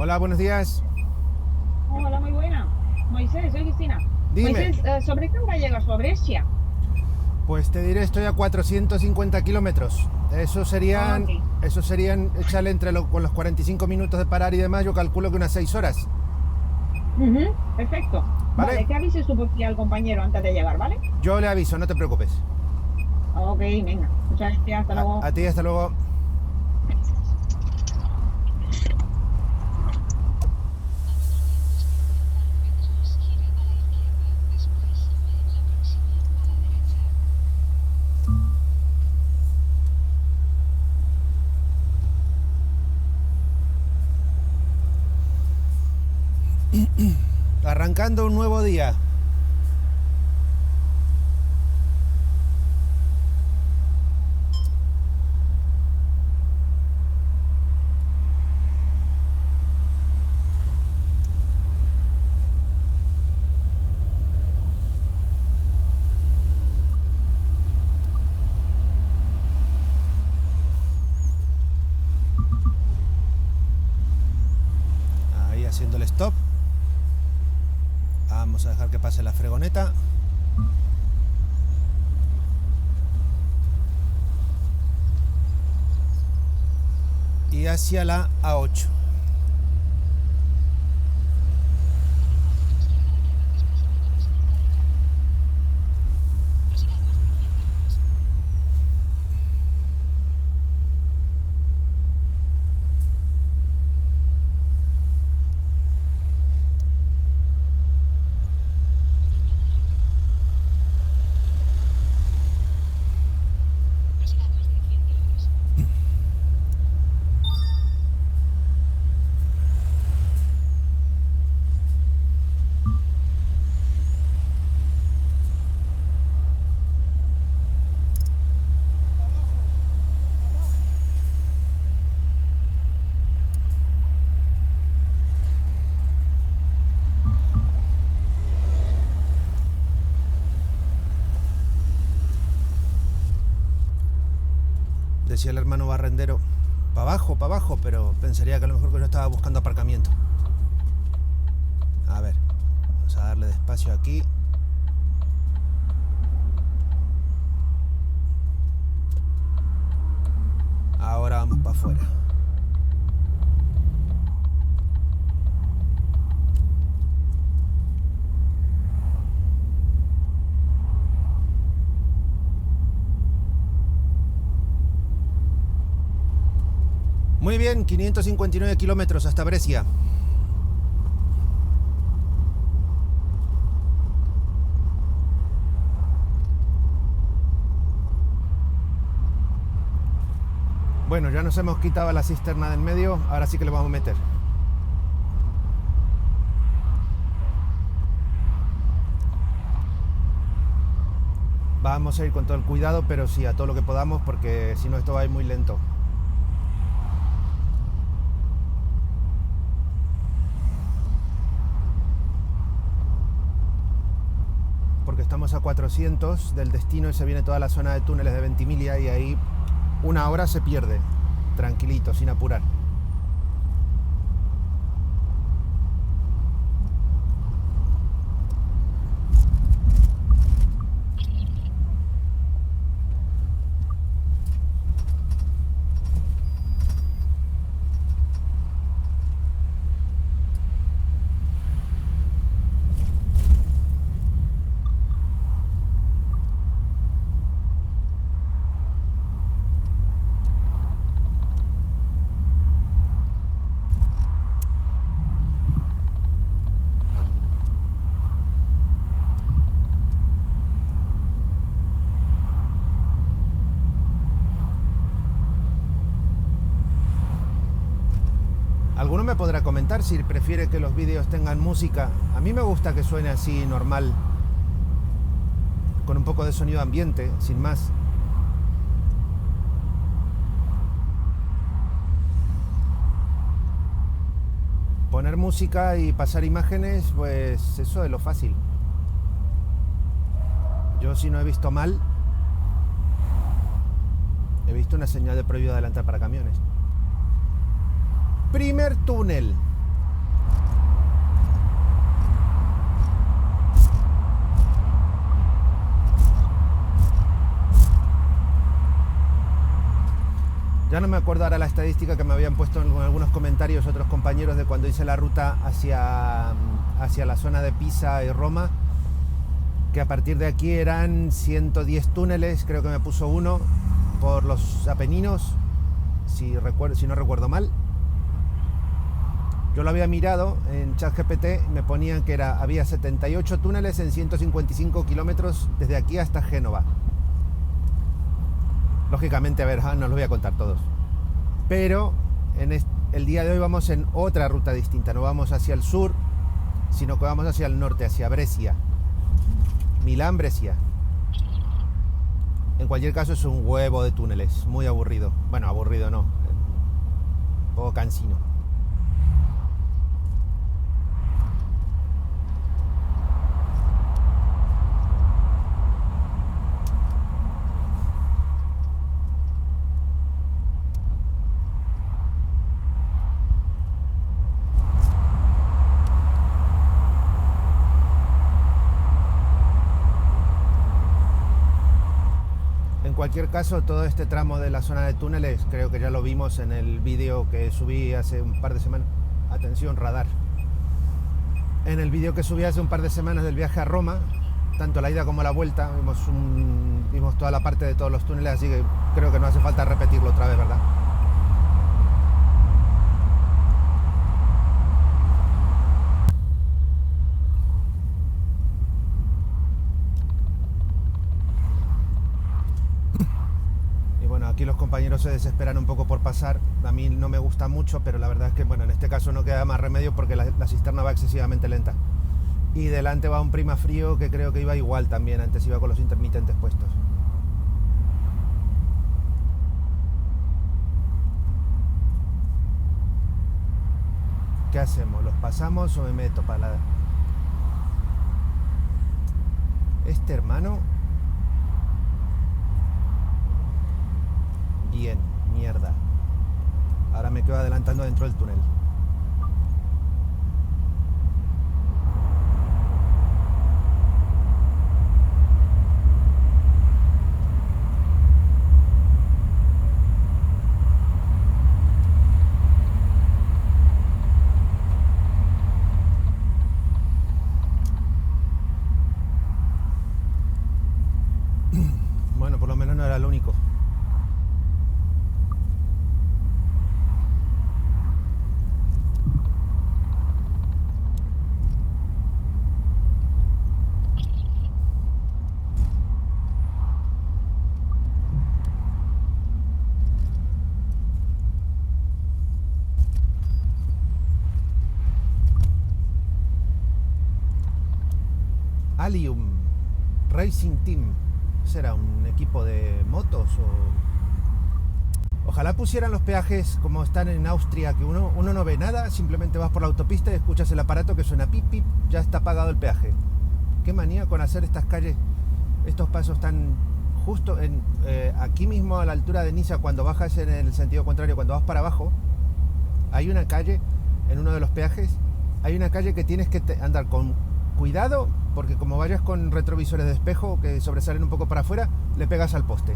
Hola, buenos días. Hola, muy buena. Moisés, soy Cristina. Dime. Moisés, ¿sobre qué hora llegas a Brescia? Pues te diré, estoy a 450 kilómetros. Ok. Eso serían, échale con los 45 minutos de parar y demás, yo calculo que unas 6 horas. Ujú, perfecto. ¿Vale? Vale, que avises tú por aquí al compañero antes de llegar, ¿vale? Yo le aviso, no te preocupes. Ok, venga. Muchas gracias, hasta luego. A ti, hasta luego. Arrancando un nuevo día. Ahí haciendo el stop. Vamos a dejar que pase la fregoneta. Y hacia la A8. Decía el hermano barrendero, para abajo, pero pensaría que a lo mejor que yo estaba buscando aparcamiento. A ver, vamos a darle despacio aquí. Ahora vamos para afuera. Muy bien, 559 kilómetros hasta Brescia. Bueno, ya nos hemos quitado la cisterna del medio, ahora sí que le vamos a meter. Vamos a ir con todo el cuidado, pero sí, a todo lo que podamos, porque si no esto va a ir muy lento. Porque estamos a 400 del destino y se viene toda la zona de túneles de Ventimiglia y ahí una hora se pierde, tranquilito, sin apurar. Alguno me podrá comentar si prefiere que los vídeos tengan música. A mí me gusta que suene así normal, con un poco de sonido ambiente, sin más. Poner música y pasar imágenes, pues eso es lo fácil. Yo si no he visto mal, he visto una señal de prohibido adelantar para camiones. Primer túnel. Ya no me acuerdo ahora la estadística que me habían puesto en algunos comentarios otros compañeros de cuando hice la ruta hacia la zona de Pisa y Roma, que a partir de aquí eran 110 túneles, creo que me puso uno, por los Apeninos, si no recuerdo mal. Yo lo había mirado en ChatGPT, me ponían que había 78 túneles en 155 kilómetros desde aquí hasta Génova. Lógicamente, a ver, no los voy a contar todos. Pero el día de hoy vamos en otra ruta distinta. No vamos hacia el sur, sino que vamos hacia el norte, hacia Brescia. Milán, Brescia. En cualquier caso es un huevo de túneles, muy aburrido. Bueno, aburrido no, un poco cansino. En cualquier caso, todo este tramo de la zona de túneles, creo que ya lo vimos en el vídeo que subí hace un par de semanas. Atención, radar. En el vídeo que subí hace un par de semanas del viaje a Roma, tanto la ida como la vuelta, vimos toda la parte de todos los túneles, así que creo que no hace falta repetirlo otra vez, ¿verdad? Aquí los compañeros se desesperan un poco por pasar. A mí no me gusta mucho, pero la verdad es que, bueno, en este caso no queda más remedio porque la cisterna va excesivamente lenta. Y delante va un Prima Frío que creo que iba igual también, antes iba con los intermitentes puestos. ¿Qué hacemos? ¿Los pasamos o me meto para la... Este hermano... Bien, mierda. Ahora me quedo adelantando dentro del túnel. Bueno, por lo menos no era el único. Allium Racing Team. ¿Será un equipo de motos o...? Ojalá pusieran los peajes como están en Austria, que uno no ve nada, simplemente vas por la autopista y escuchas el aparato que suena pip pip, ya está pagado el peaje. Qué manía con hacer estas calles, estos pasos tan justo aquí mismo a la altura de Niza, cuando bajas en el sentido contrario, cuando vas para abajo, hay una calle, en uno de los peajes, hay una calle que tienes que andar con cuidado, porque como vayas con retrovisores de espejo que sobresalen un poco para afuera, le pegas al poste.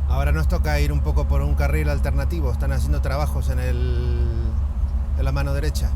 Ahora nos toca ir un poco por un carril alternativo. Están haciendo trabajos en la mano derecha.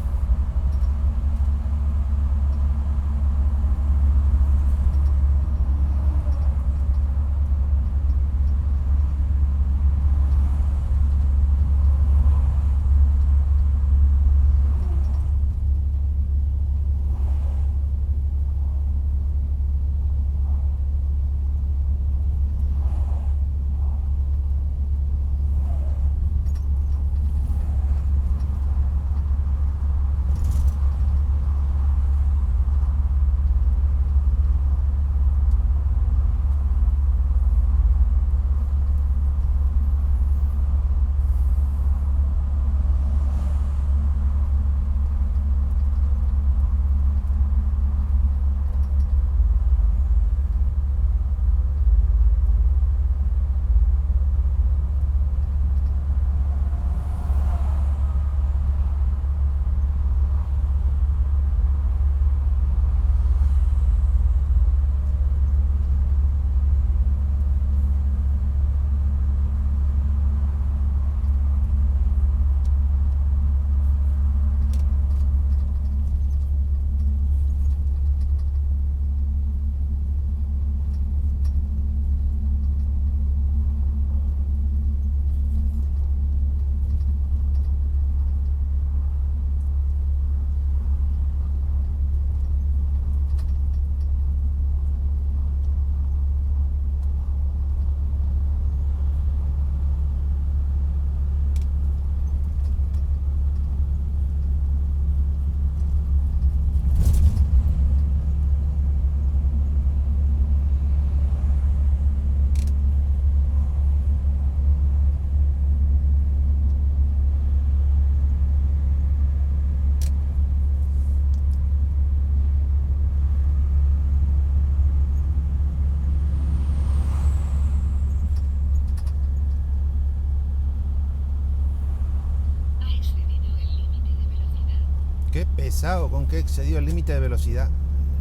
pesado, con que he excedido el límite de velocidad.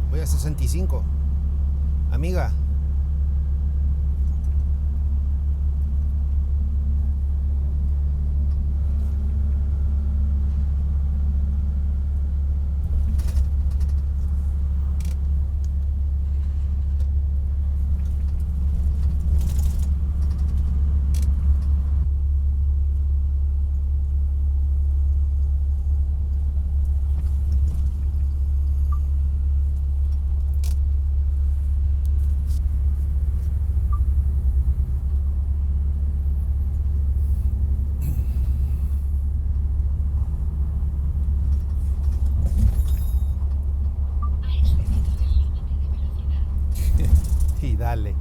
Voy a 65. Amiga. Y dale.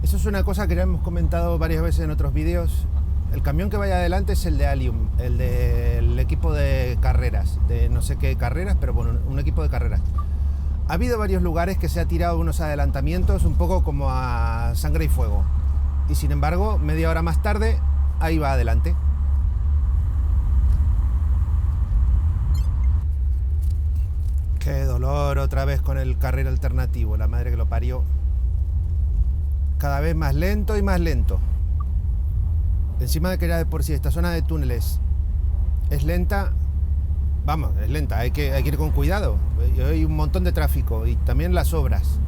Eso es una cosa que ya hemos comentado varias veces en otros vídeos. El camión que vaya adelante es el de Allium, el del equipo de carreras, de no sé qué carreras, pero bueno, un equipo de carreras. Ha habido varios lugares que se ha tirado unos adelantamientos un poco como a sangre y fuego. Y sin embargo, media hora más tarde, ahí va adelante. Qué dolor otra vez con el carril alternativo, la madre que lo parió. Cada vez más lento y más lento. Encima de que ya de por sí esta zona de túneles es lenta, vamos, es lenta, hay que ir con cuidado. Hay un montón de tráfico y también las obras.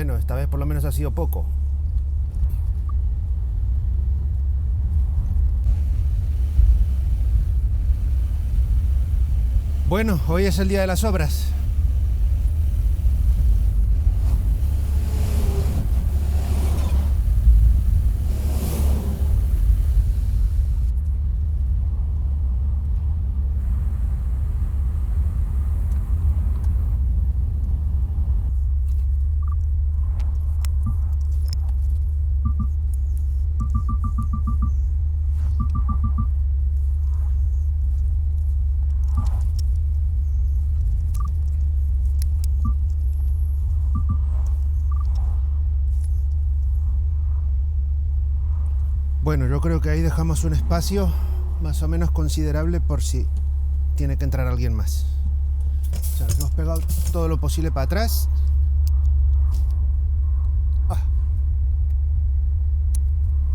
Bueno, esta vez por lo menos ha sido poco. Bueno, hoy es el día de las obras. Bueno, yo creo que ahí dejamos un espacio más o menos considerable por si tiene que entrar alguien más. O sea, hemos pegado todo lo posible para atrás. Ah.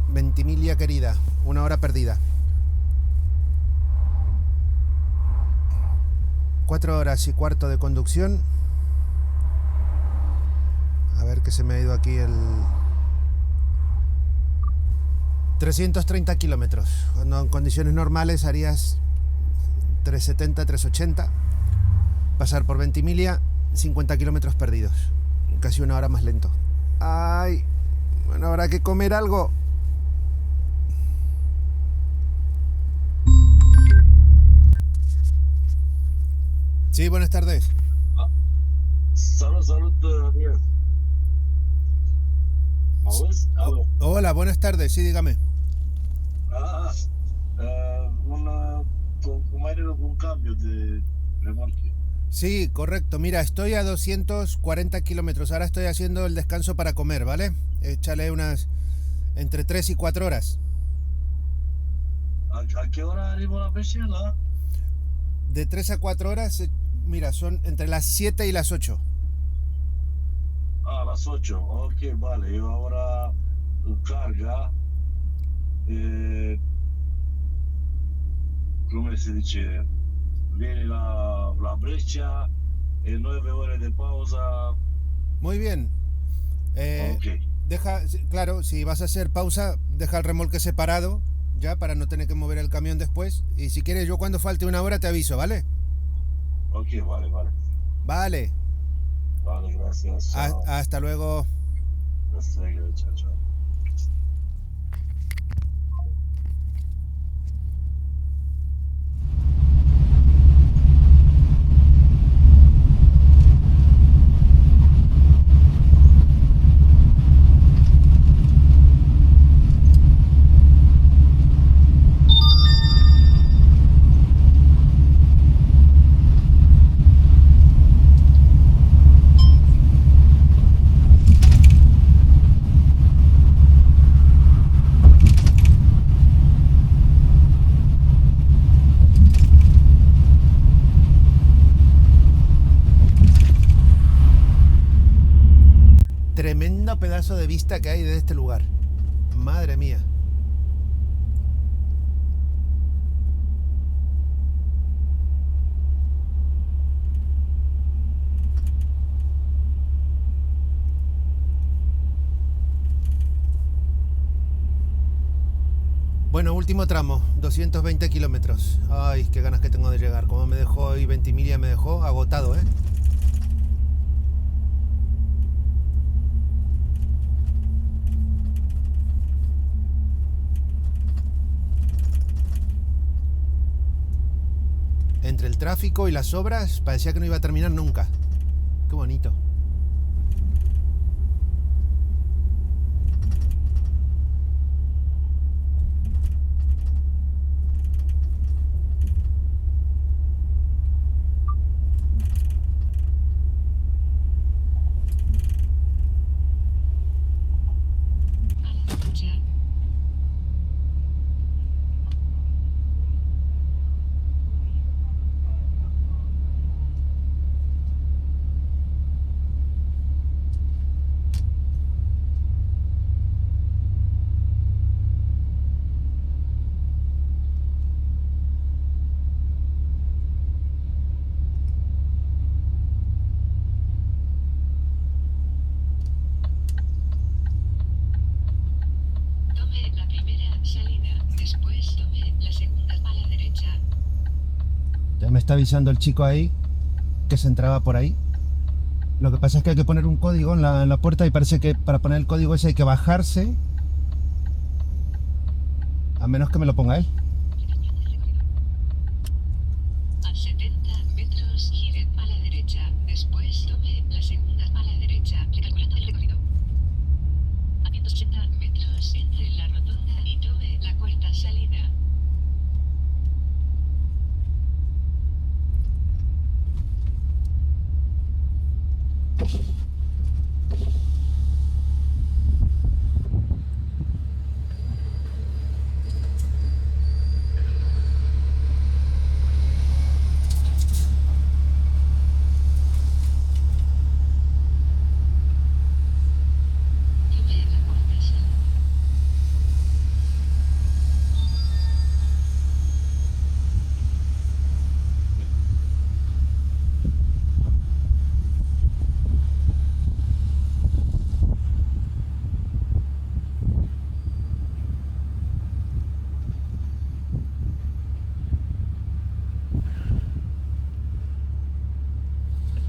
Ventimiglia querida, 1 hora perdida. 4 horas y cuarto de conducción. A ver que se me ha ido aquí el... 330 kilómetros. Cuando en condiciones normales harías 370, 380. Pasar por Ventimiglia, 50 kilómetros perdidos. Casi 1 hora más lento. Ay, bueno, habrá que comer algo. Sí, buenas tardes. Salut, Daniel. ¿Me auzi? Alo. Hola, buenas tardes, sí, dígame. Cum ai cu un cambio de remolque. Sí, correcto. Mira, estoy a 240 kilómetros. Ahora estoy haciendo el descanso para comer, ¿vale? Échale unas entre 3 y 4 horas. ¿A qué hora arribo la Brescia? De 3 a 4 horas, mira, son entre las 7 y las 8. A las 8. Ok, vale. Yo ahora carga. Come si dice? Viene la Brescia e 9 ore de pausa. Muy bien. Ok. Claro, si vas a hacer pausa, deja el remolque separado, ya, para no tener que mover el camión después. Y si quieres, yo cuando falte 1 hora te aviso, ¿vale? Ok, vale. Vale. Vale, gracias. Chao. Hasta luego. Hasta luego. Chao. Tremendo pedazo de vista que hay de este lugar. Madre mía. Bueno, último tramo, 220 kilómetros. Ay, qué ganas que tengo de llegar. Como me dejó hoy Ventimiglia, me dejó agotado, ¿eh? Entre el tráfico y las obras parecía que no iba a terminar nunca. Qué bonito. está avisando el chico ahí que se entraba por ahí. Lo que pasa es que hay que poner un código en la puerta y parece que para poner el código ese hay que bajarse. A menos que me lo ponga él. A 70 metros, gire a la derecha. Después tome la segunda a la derecha, recalculando el recorrido. A 180 metros, entre en la rotonda y tome la cuarta salida. Tome la cuarta salida.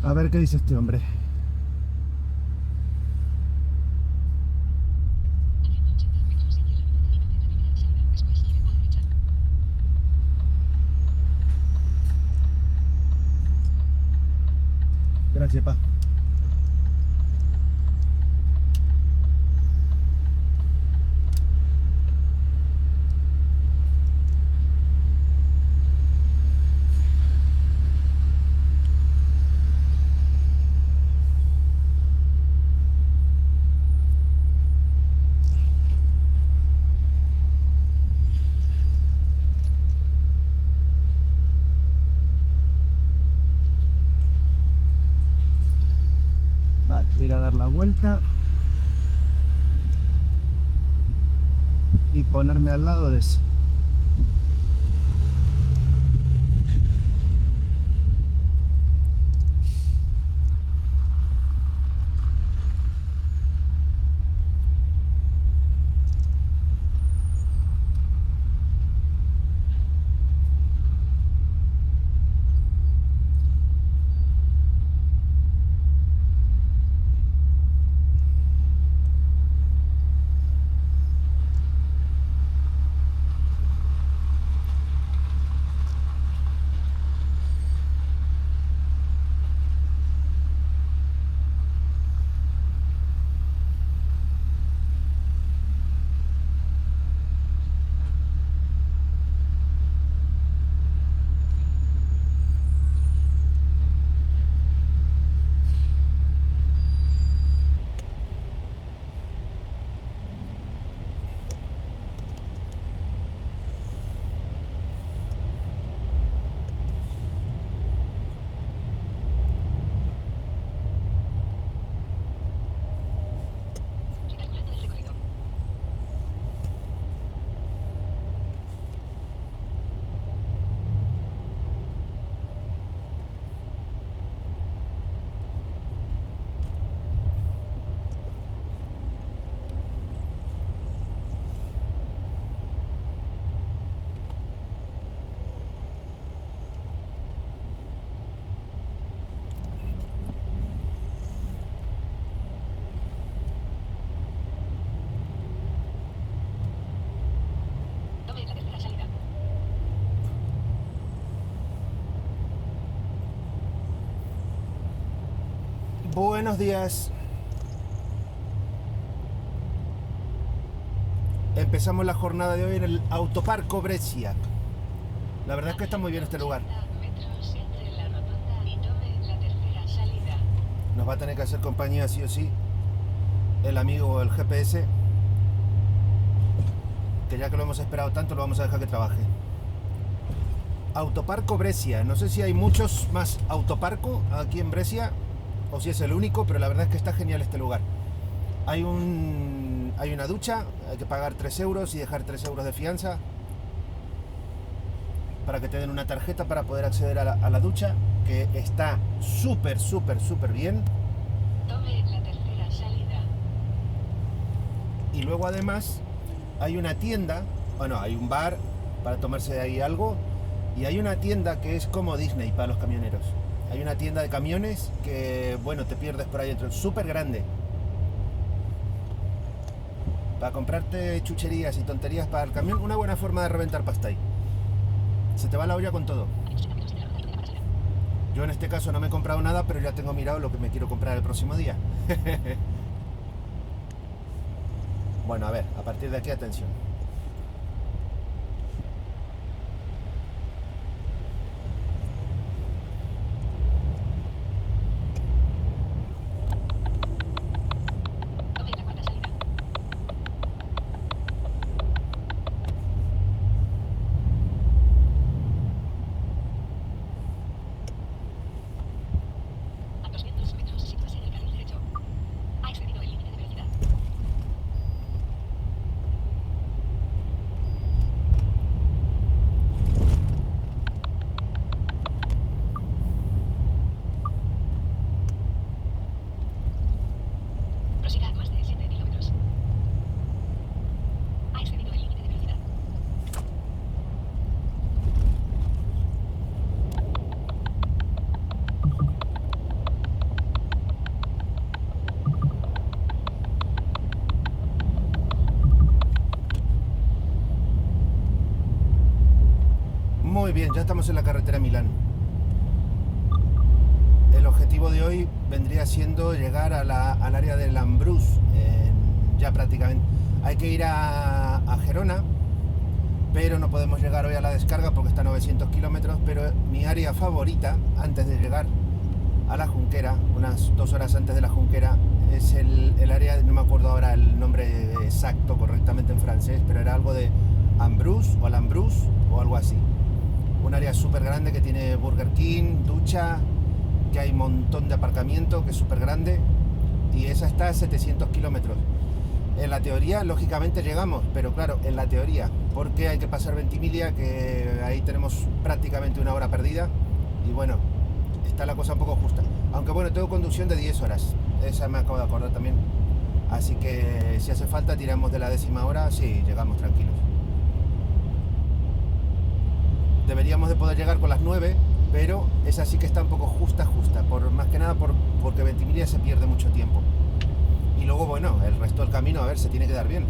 A ver qué dice este hombre. A 180 metros, entre la rotonda y tome la primera salida. Después gire a la derecha. Gracias, pa. Vale, voy a ir a dar la vuelta y ponerme al lado de ese. Recalculando el recorrido. Tome la tercera salida. Buenos días. Empezamos la jornada de hoy en el Autoparco Brescia. La verdad es que está muy bien este lugar. 80 metros, entre la rotonda y tome la tercera salida. Nos va a tener que hacer compañía sí o sí el amigo o el GPS, que ya que lo hemos esperado tanto lo vamos a dejar que trabaje. Autoparco Brescia. No sé si hay muchos más autoparco aquí en Brescia o si es el único, pero la verdad es que está genial este lugar. Hay una ducha, hay que pagar 3 euros y dejar 3 euros de fianza para que te den una tarjeta para poder acceder a la ducha, que está súper bien. Tome la tercera salida. Y luego además hay una tienda, bueno, hay un bar para tomarse ahí algo Y hay una tienda que es como Disney para los camioneros. Hay una tienda de camiones que, bueno, te pierdes por ahí dentro. Súper grande. Para comprarte chucherías y tonterías para el camión, una buena forma de reventar pasta ahí. Se te va la olla con todo. Yo en este caso no me he comprado nada, pero ya tengo mirado lo que me quiero comprar el próximo día. Bueno, a ver, a partir de aquí, atención. Tome la cuarta salida. A 200 metros, sitúese en el carril derecho. Ha excedido el límite de velocidad. Prosiga a más de 7 kilómetros. Ha excedido el límite de velocidad. Muy bien, ya estamos en la carretera Milán. El objetivo de hoy vendría siendo llegar al área de Lambrús, ya prácticamente. Hay que ir a Gerona, pero no podemos llegar hoy a la descarga porque está a 900 kilómetros, pero mi área favorita, antes de llegar a la Junquera, unas 2 horas antes de la Junquera, es el área, no me acuerdo ahora el nombre exacto correctamente en francés, pero era algo de Ambrus o Lambrús o algo así. Un área súper grande que tiene Burger King, ducha, que hay un montón de aparcamiento, que es súper grande, y esa está a 700 kilómetros. En la teoría, lógicamente llegamos, pero claro, en la teoría, porque hay que pasar Ventimiglia, que ahí tenemos prácticamente 1 hora perdida, y bueno, está la cosa un poco justa. Aunque bueno, tengo conducción de 10 horas, esa me acabo de acordar también, así que si hace falta tiramos de la 10ª hora, sí, llegamos tranquilos. Deberíamos de poder llegar con las 9, pero esa sí que está un poco justa, más que nada porque Ventimiglia se pierde mucho tiempo. Y luego, bueno, el resto del camino, a ver, se tiene que dar bien.